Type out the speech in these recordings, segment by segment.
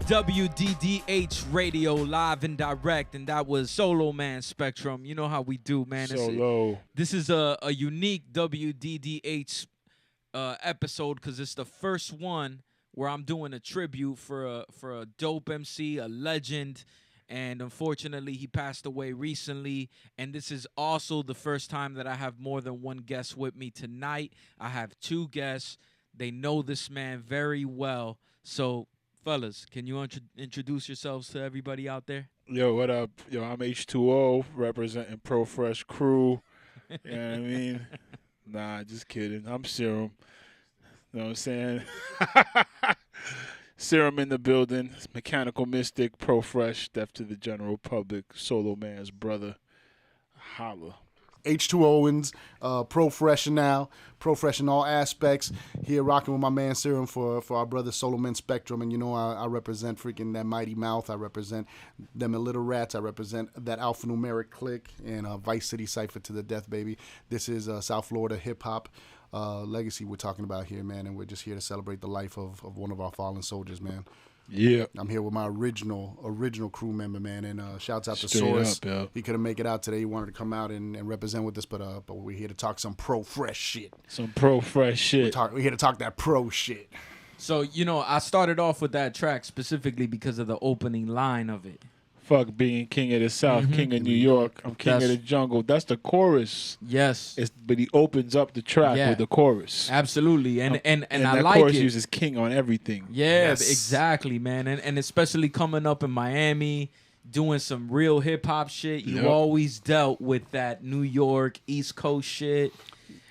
WDDH Radio live and direct, and that was Soloman Spectrum. You know how we do, man. Solo. This is a unique WDDH episode because it's the first one where I'm doing a tribute for a dope MC, a legend, and unfortunately he passed away recently. And this is also the first time that I have more than one guest with me tonight. I have two guests. They know this man very well. So, fellas, can you introduce yourselves to everybody out there? Yo, what up? Yo, I'm H2O, representing Pro Fresh Crew. You know what I mean? Nah, just kidding. I'm Serum. You know what I'm saying? Serum in the building. Mechanical Mystik, Pro Fresh, deaf to the general public, Soloman's brother. Holla. H2 Owens, Pro Fresh now, Pro Fresh in all aspects. Here rocking with my man Serum for our brother Soloman Spectrum. And you know I represent freaking that mighty mouth. I represent them Little Rats. I represent that alphanumeric clique and Vice City Cypher to the death, baby. This is South Florida hip-hop legacy we're talking about here, man. And we're just here to celebrate the life of one of our fallen soldiers, man. Yeah. I'm here with my original crew member, man, and shouts out to Straight Soarse. up, yo. He couldn't make it out today. He wanted to come out and represent with us, but we're here to talk some pro fresh shit. Some Pro Fresh shit. We're here to talk that pro shit. So, you know, I started off with that track specifically because of the opening line of it. Fuck being king of the South, king of New York. I'm king of the jungle. That's the chorus. Yes. But he opens up the track with the chorus. Absolutely. And I that like chorus it. uses king on everything. Yeah, exactly, man. And especially coming up in Miami, doing some real hip-hop shit. You always dealt with that New York, East Coast shit.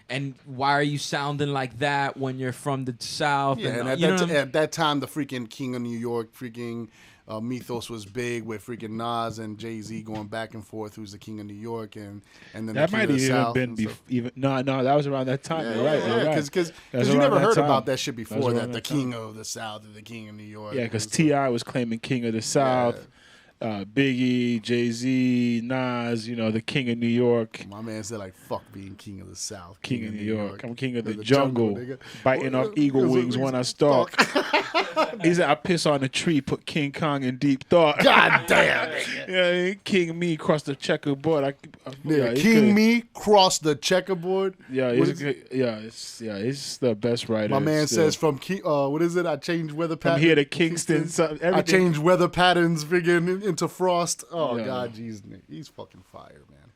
And why are you sounding like that when you're from the South? Yeah, and at that time, the freaking king of New York, freaking... mythos was big with freaking Nas and Jay-Z going back and forth. Who's the king of New York and then that the might king have of the even South been no, that was around that time. Because you never heard about that shit before. That the king of the South and the king of New York. Yeah, because T.I. was claiming king of the South. Biggie, Jay-Z, Nas, you know, the king of New York. My man said, like, fuck being king of the South. King of New York. I'm king of the jungle biting off eagle wings when I stalk. He said, I piss on a tree, put King Kong in deep thought. God damn. Yeah, king me cross the checkerboard. King me cross the checkerboard. Yeah, it's the best writer. My man says from what is it? I changed weather patterns. From here to Kingston. I changed weather patterns, friggin' into frost. Oh God, jeez, he's fucking fire, man.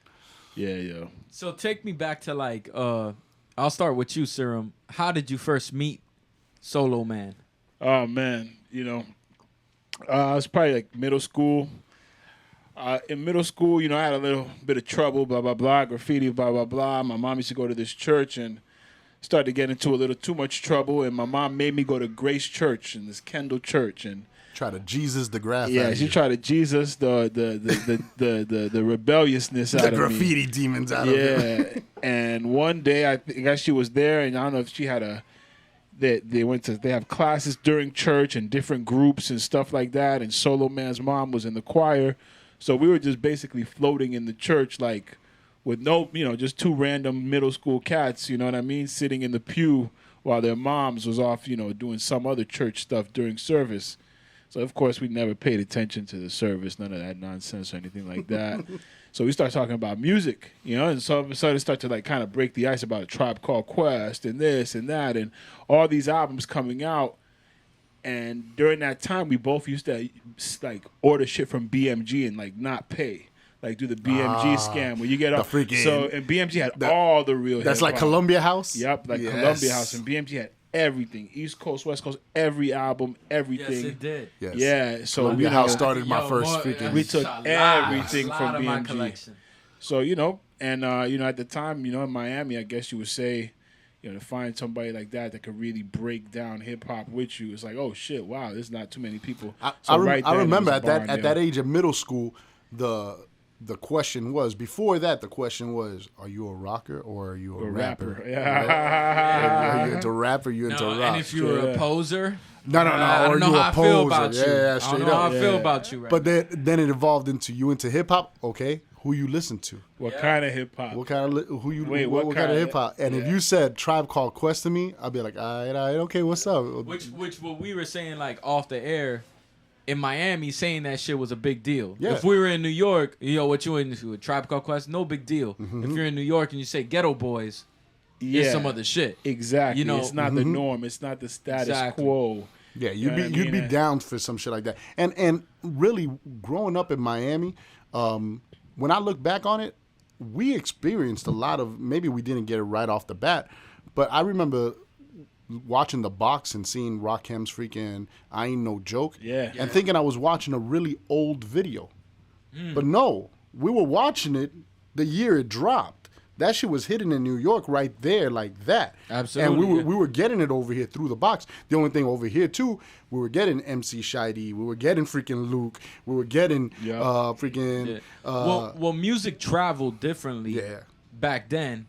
Yeah, yo. So take me back to like, I'll start with you, Serum. How did you first meet Soloman? Oh man, you know, I was probably like middle school. In middle school, you know, I had a little bit of trouble, blah blah blah, graffiti, blah blah blah. My mom used to go to this church and started to get into a little too much trouble, and my mom made me go to Grace Church in this Kendall Church and. Try to Jesus the graph. Yeah, she tried to Jesus the rebelliousness out of me. The graffiti demons out of me. Yeah, and one day I guess she was there, and I don't know if she had they have classes during church and different groups and stuff like that. And Soloman's mom was in the choir, so we were just basically floating in the church like with no, you know, just two random middle school cats. You know what I mean? Sitting in the pew while their moms was off, you know, doing some other church stuff during service. So, of course, we never paid attention to the service, none of that nonsense or anything like that. So we started talking about music, you know, and so all of a sudden start to, like, kind of break the ice about A Tribe Called Quest and this and that and all these albums coming out. And during that time, we both used to, like, order shit from BMG and, like, not pay. Like, do the BMG scam where you get up. And BMG had all the real That's hip-hop. like Columbia House? Yep, like Columbia House. And BMG had everything, East Coast, West Coast, every album, everything. Yes, it did. Yes. Yeah, so Columbia House started my first freaking. We took everything from of my BMG. collection. So you know, and you know, at the time, you know, in Miami, I guess you would say, you know, to find somebody like that could really break down hip hop with you, it's like, oh shit, wow, there's not too many people. I remember at that age of middle school, the question was, before that, the question was, are you a rocker or are you a rapper? Yeah. Are you into rap or are you into rock? And if you were a poser, no. I don't know how I feel about you. Yeah, I don't know how I feel about you. Right? But then it evolved into you into hip hop. Okay, who you listen to? What kind of hip hop? What kind of what kind of hip hop? And if you said Tribe Called Quest to me, I'd be like, all right, okay, what's up? Which what we were saying like off the air. in Miami, saying that shit was a big deal. Yeah. If we were in New York, what you into? A Tribe Called Quest? No big deal. If you're in New York and you say Ghetto Boys, it's some other shit. Exactly. It's not the norm. It's not the status quo. Yeah, you'd be down for some shit like that. And really, growing up in Miami, when I look back on it, we experienced a lot of, maybe we didn't get it right off the bat, but I remember watching the box and seeing Rakim's freaking I Ain't No Joke. Yeah. And thinking I was watching a really old video. But no, we were watching it the year it dropped. That shit was hidden in New York right there like that. Absolutely. And we were getting it over here through the box. The only thing over here, too, we were getting MC Shidey. We were getting freaking Luke. We were getting freaking... Well, music traveled differently back then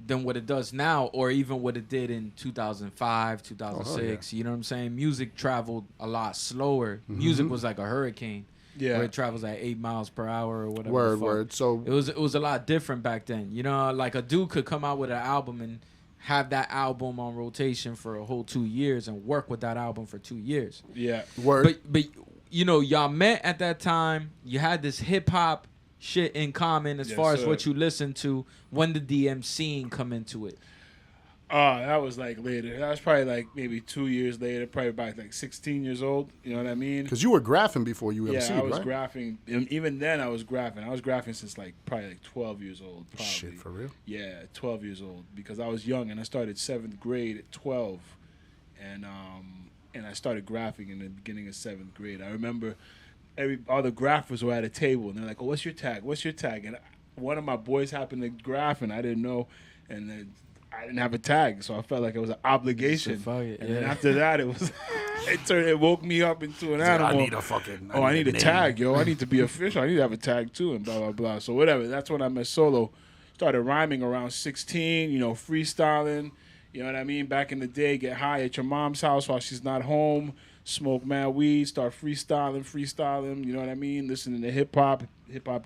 than what it does now, or even what it did in 2005, 2006. You know what I'm saying? Music traveled a lot slower. Music was like a hurricane. Yeah. Where it travels at 8 miles per hour or whatever. Word. So it was a lot different back then. You know, like a dude could come out with an album and have that album on rotation for a whole 2 years and work with that album for 2 years. Yeah. Word. But y'all met at that time. You had this hip hop shit in common as far as what you listened to. When did the MCing come into it? That was like later. That was probably like maybe 2 years later, probably about like 16 years old. You know what I mean? Because you were graphing before you MC'd, right? Yeah, I was graphing. And even then, I was graphing. I was graphing since like probably like 12 years old. Probably. Shit, for real? Yeah, 12 years old. Because I was young and I started 7th grade at 12. And I started graphing in the beginning of 7th grade. I remember all the graphers were at a table and they're like, "Oh, what's your tag? What's your tag?" And one of my boys happened to graph and I didn't know. And then I didn't have a tag, so I felt like it was an obligation. And then after that, it was it woke me up into an animal. I need a fucking. I need a tag, yo. I need to be official. I need to have a tag too, and blah blah blah. So whatever. That's when I met Solo. Started rhyming around 16. Freestyling. You know what I mean? Back in the day, get high at your mom's house while she's not home. Smoke mad weed. Start freestyling. You know what I mean? Listening to hip hop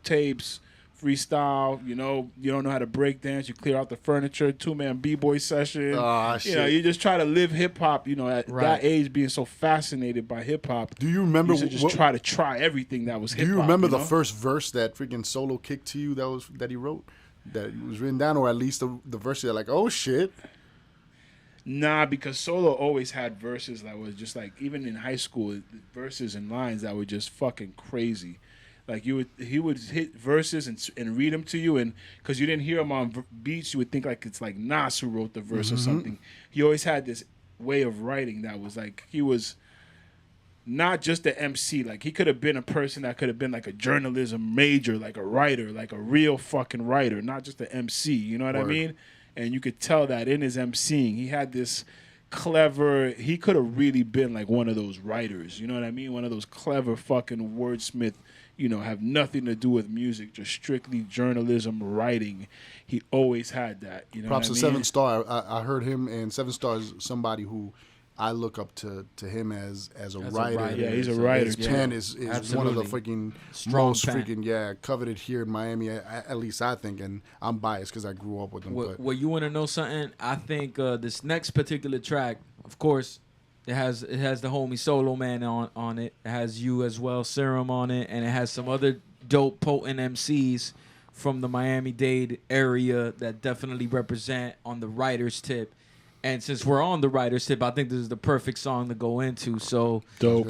tapes. Freestyle, you don't know how to break dance, you clear out the furniture, 2-man b-boy session. You just try to live hip hop, at that age, being so fascinated by hip hop. Do you remember try everything that was hip hop? Do you remember the first verse that freaking Solo kicked to you that he wrote? That was written down, or at least the verse you're like, oh shit. Nah, because Solo always had verses that was just like, even in high school, verses and lines that were just fucking crazy. Like he would hit verses and read them to you, and because you didn't hear them on beats, you would think like it's like Nas who wrote the verse or something. He always had this way of writing that was like he was not just an MC. Like he could have been a person that could have been like a journalism major, like a writer, like a real fucking writer, not just an MC. You know what I mean? And you could tell that in his MCing, he had this clever. He could have really been like one of those writers. You know what I mean? One of those clever fucking wordsmith. Have nothing to do with music, just strictly journalism, writing. He always had that. Props to 7 Star. I heard him, and 7 Star is somebody who I look up to him as a writer. Yeah, he's a writer. His pen is one of the freaking most freaking coveted here in Miami. At least I think, and I'm biased because I grew up with him. Well, you want to know something? I think this next particular track, of course. It has the homie Soloman on it. It has you as well, Serum on it, and it has some other dope, potent MCs from the Miami-Dade area that definitely represent on the writer's tip. And since we're on the writer's tip, I think this is the perfect song to go into. So dope.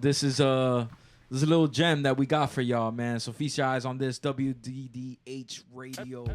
This is a little gem that we got for y'all, man. So feast your eyes on this WDDH Radio.